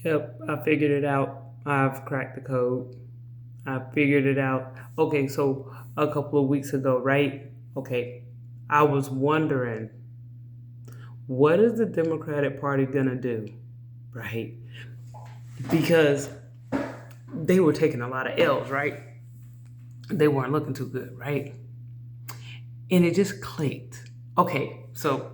Yep, I figured it out. I've cracked the code. I figured it out. Okay, so a couple of weeks ago, right? Okay, I was wondering, what is the Democratic Party gonna do, right? Because they were taking a lot of L's, right? They weren't looking too good, right? And it just clicked. Okay, so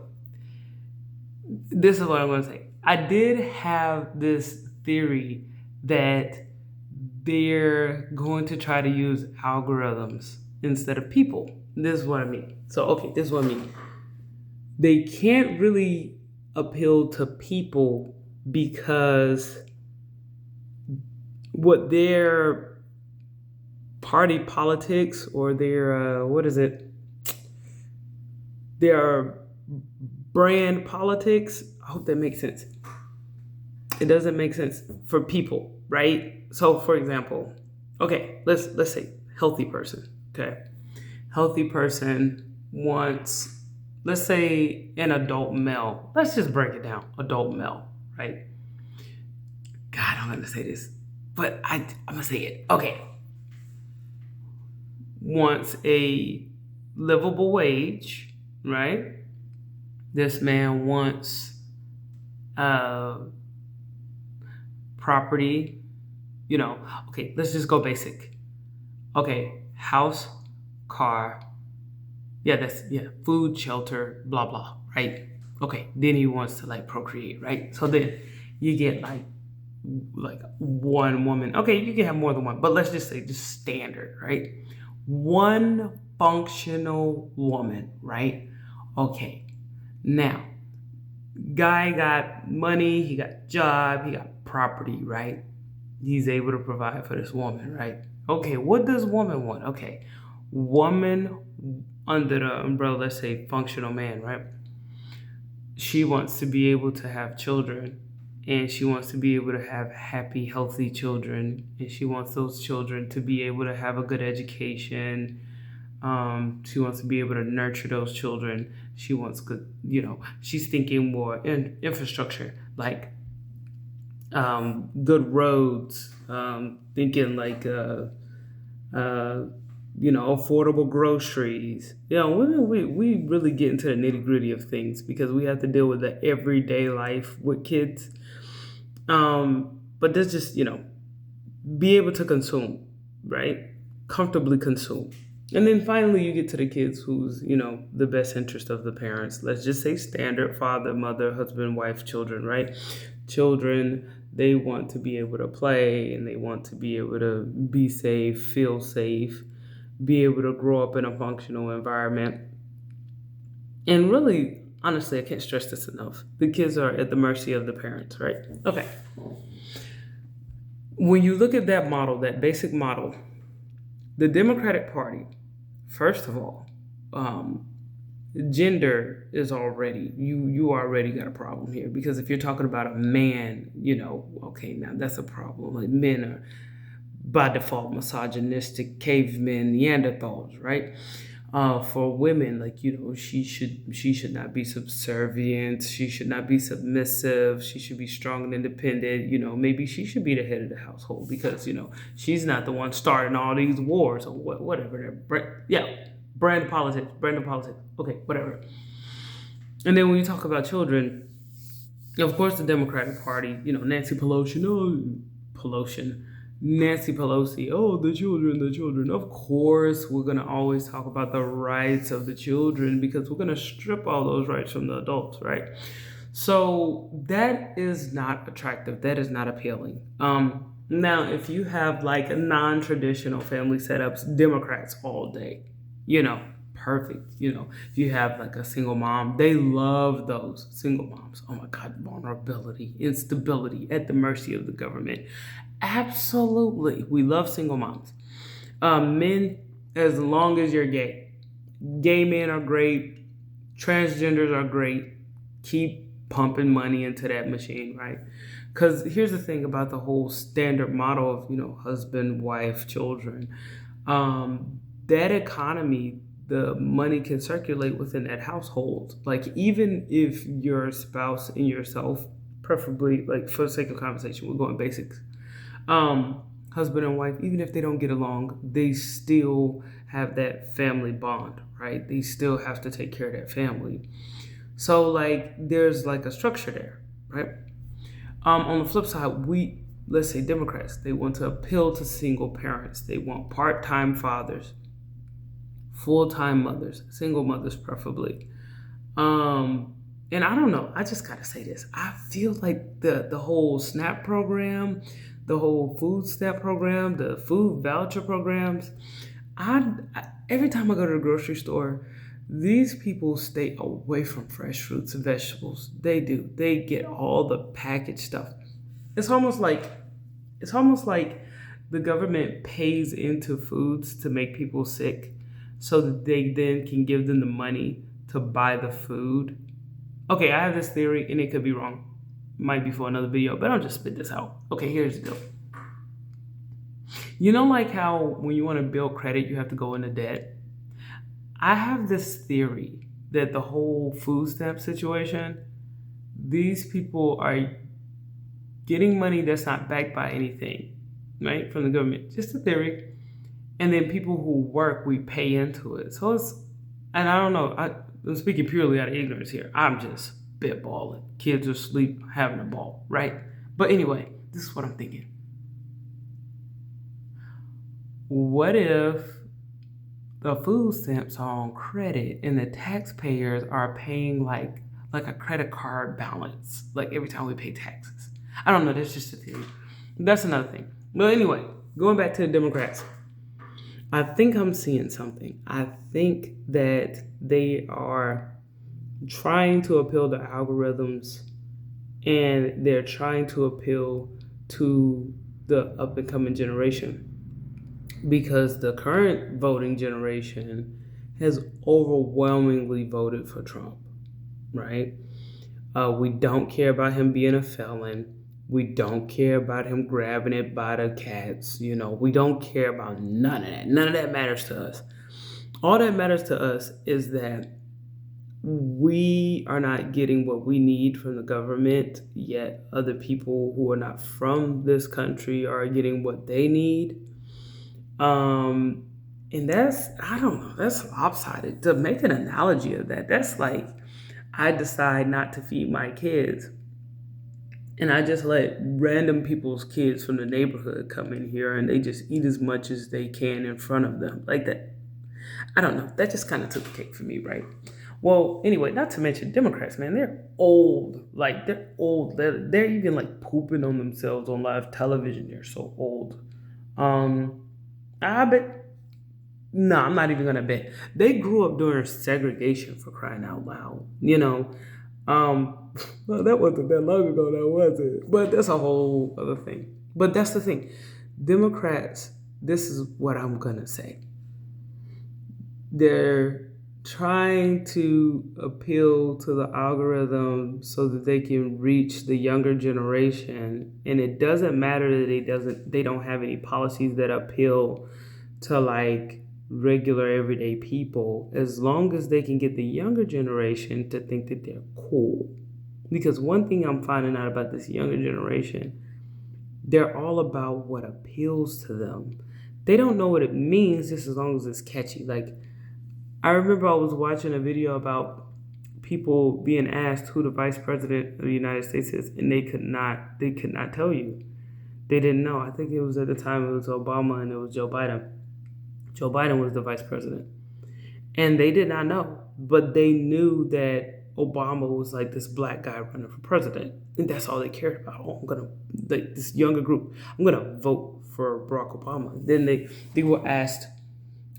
this is what I'm gonna say. I did have this theory that they're going to try to use algorithms instead of people. This is what I mean. So, okay, this is what I mean. They can't really appeal to people because what their party politics or their, what is it? Their brand politics. I hope that makes sense. It doesn't make sense for people, right? So, for example, okay, let's say healthy person. Okay, healthy person wants, let's say, an adult male. Let's just break it down. Adult male, right? God, I'm gonna say this, but I'm gonna say it. Okay, wants a livable wage, right? This man wants uh, property. Okay, let's just go basic. Okay, house, car, yeah, food, shelter, blah blah, right? Okay, then he wants to like procreate, right? So then you get like one woman. Okay, you can have more than one, but let's just say just standard, right? One functional woman, right? Okay. Now, guy got money, he got job, he got property, right? He's able to provide for this woman, right? Okay, what does woman want? Okay, woman under the umbrella, let's say functional man, right? She wants to be able to have children, and she wants to be able to have happy, healthy children, and she wants those children to be able to have a good education. She wants to be able to nurture those children. She wants good, she's thinking more in infrastructure, like good roads, thinking like affordable groceries. We really get into the nitty gritty of things because we have to deal with the everyday life with kids. But there's just, be able to consume, right? Comfortably consume. And then finally, you get to the kids who's, the best interest of the parents. Let's just say standard father, mother, husband, wife, children, right? Children, they want to be able to play and they want to be able to be safe, feel safe, be able to grow up in a functional environment. And really, honestly, I can't stress this enough. The kids are at the mercy of the parents, right? Okay. When you look at that model, that basic model, the Democratic Party, first of all, gender is already, you already got a problem here, because if you're talking about a man, okay, now that's a problem. Like, men are by default misogynistic, cavemen, Neanderthals, right? For women, like, she should not be subservient, she should not be submissive, she should be strong and independent. Maybe she should be the head of the household because she's not the one starting all these wars or whatever. Yeah, brand politics. Okay, whatever. And then when you talk about children, of course, the Democratic Party, Nancy Pelosi, Nancy Pelosi, oh, the children, the children. Of course, we're going to always talk about the rights of the children because we're going to strip all those rights from the adults, right? So that is not attractive. That is not appealing. Now, if you have like non-traditional family setups, Democrats all day, perfect. If you have like a single mom, they love those single moms. Oh my God, vulnerability, instability, at the mercy of the government. Absolutely. We love single moms. Men, as long as you're gay. Gay men are great. Transgenders are great. Keep pumping money into that machine, right? Because here's the thing about the whole standard model of, husband, wife, children. That economy, the money can circulate within that household. Like, even if your spouse and yourself preferably, like for the sake of conversation, we're going basics. Husband and wife, even if they don't get along, they still have that family bond, right? They still have to take care of that family. So like there's like a structure there, right? On the flip side, let's say Democrats, they want to appeal to single parents. They want part-time fathers, full-time mothers, single mothers preferably. And I don't know. I just gotta say this. I feel like the whole SNAP program, the whole food stamp program, the food voucher programs. Every time I go to the grocery store, these people stay away from fresh fruits and vegetables. They do. They get all the packaged stuff. It's almost like it's almost like the government pays into foods to make people sick so that they then can give them the money to buy the food. Okay, I have this theory and it could be wrong. Might be for another video, but I'll just spit this out. Okay, here's the deal. You know, like how when you want to build credit, you have to go into debt? I have this theory that the whole food stamp situation, these people are getting money that's not backed by anything, right, from the government. Just a theory. And then people who work, we pay into it. So and I don't know, I'm speaking purely out of ignorance here. I'm just spitballing. Kids are asleep, having a ball, right? But anyway, this is what I'm thinking. What if the food stamps are on credit and the taxpayers are paying like a credit card balance, like every time we pay taxes? I don't know, that's just a theory. That's another thing. Well, anyway, going back to the Democrats, I think I'm seeing something. I think that they are trying to appeal to algorithms and they're trying to appeal to the up and coming generation, because the current voting generation has overwhelmingly voted for Trump, right? We don't care about him being a felon. We don't care about him grabbing it by the cats. You know, we don't care about none of that. None of that matters to us. All that matters to us is that we are not getting what we need from the government, yet other people who are not from this country are getting what they need. And I don't know, that's lopsided. To make an analogy of that, that's like I decide not to feed my kids and I just let random people's kids from the neighborhood come in here and they just eat as much as they can in front of them. Like that. I don't know. That just kind of took the cake for me, right? Well, anyway, not to mention Democrats, man, they're old. Like, they're old. They're even like pooping on themselves on live television. They're so old. I bet. No, I'm not even gonna bet. They grew up during segregation, for crying out loud. You know, well, that wasn't that long ago, now was it? But that's a whole other thing. But that's the thing. Democrats, this is what I'm gonna say. They're trying to appeal to the algorithm so that they can reach the younger generation, and it doesn't matter that they don't have any policies that appeal to like regular everyday people, as long as they can get the younger generation to think that they're cool. Because one thing I'm finding out about this younger generation, they're all about what appeals to them. They don't know what it means just as long as it's catchy. Like, I remember I was watching a video about people being asked who the vice president of the United States is, and they could not tell you. They didn't know. I think it was at the time it was Obama and it was Joe Biden. Joe Biden was the vice president. And they did not know, but they knew that Obama was like this black guy running for president. And that's all they cared about. Oh, I'm going to, like this younger group, I'm going to vote for Barack Obama. Then they were asked,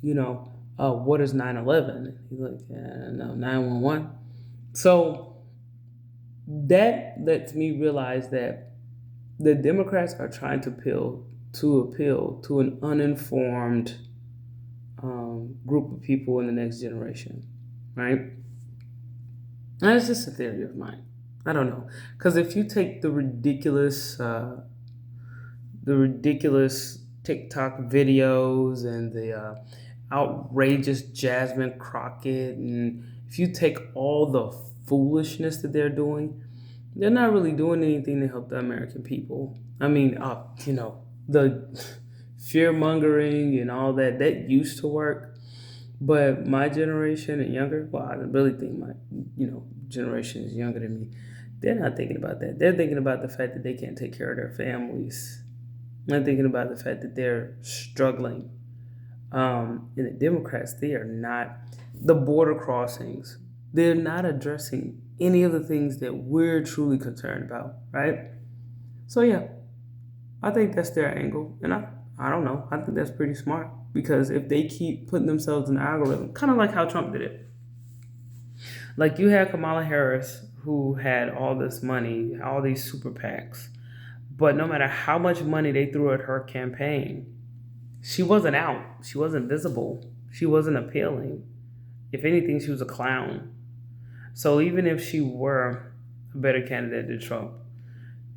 you know, what is 9/11? He's like, no, 9/11. So that lets me realize that the Democrats are trying to appeal to an uninformed group of people in the next generation, right? And it's just a theory of mine. I don't know, because if you take the ridiculous TikTok videos and the outrageous Jasmine Crockett, and if you take all the foolishness that they're doing, They're not really doing anything to help the American people. I mean, the fear mongering and all that, that used to work. But my generation and younger, well, I really think my, generation is younger than me. They're not thinking about that. They're thinking about the fact that they can't take care of their families. They're thinking about the fact that they're struggling. And the Democrats, they are not, the border crossings, they're not addressing any of the things that we're truly concerned about, right? So yeah, I think that's their angle, and I don't know. I think that's pretty smart because if they keep putting themselves in the algorithm, kind of like how Trump did it. Like you had Kamala Harris who had all this money, all these super PACs, but no matter how much money they threw at her campaign, she wasn't out. She wasn't visible. She wasn't appealing. If anything, she was a clown. So even if she were a better candidate than Trump,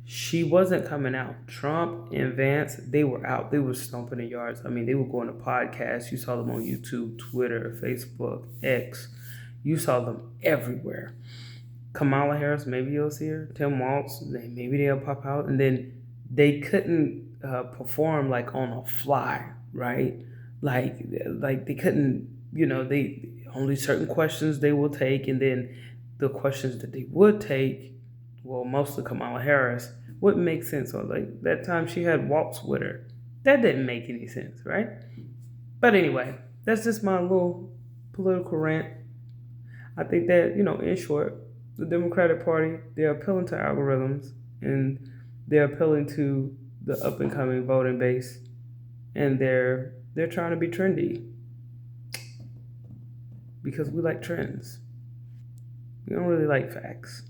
she wasn't coming out. Trump and Vance, they were out. They were stomping the yards. I mean, they were going to podcasts. You saw them on YouTube, Twitter, Facebook, X. You saw them everywhere. Kamala Harris, maybe you'll see her. Tim Walz, maybe they'll pop out. And then they couldn't perform like on a fly, right? Like they couldn't, they only certain questions they will take, and then the questions that they would take, well, mostly Kamala Harris, wouldn't make sense. Or like that time she had Waltz with her, that didn't make any sense, right? But anyway, that's just my little political rant. I think that in short, the Democratic Party, they're appealing to algorithms, and they're appealing to the up and coming voting base, and they're trying to be trendy because we like trends. We don't really like facts.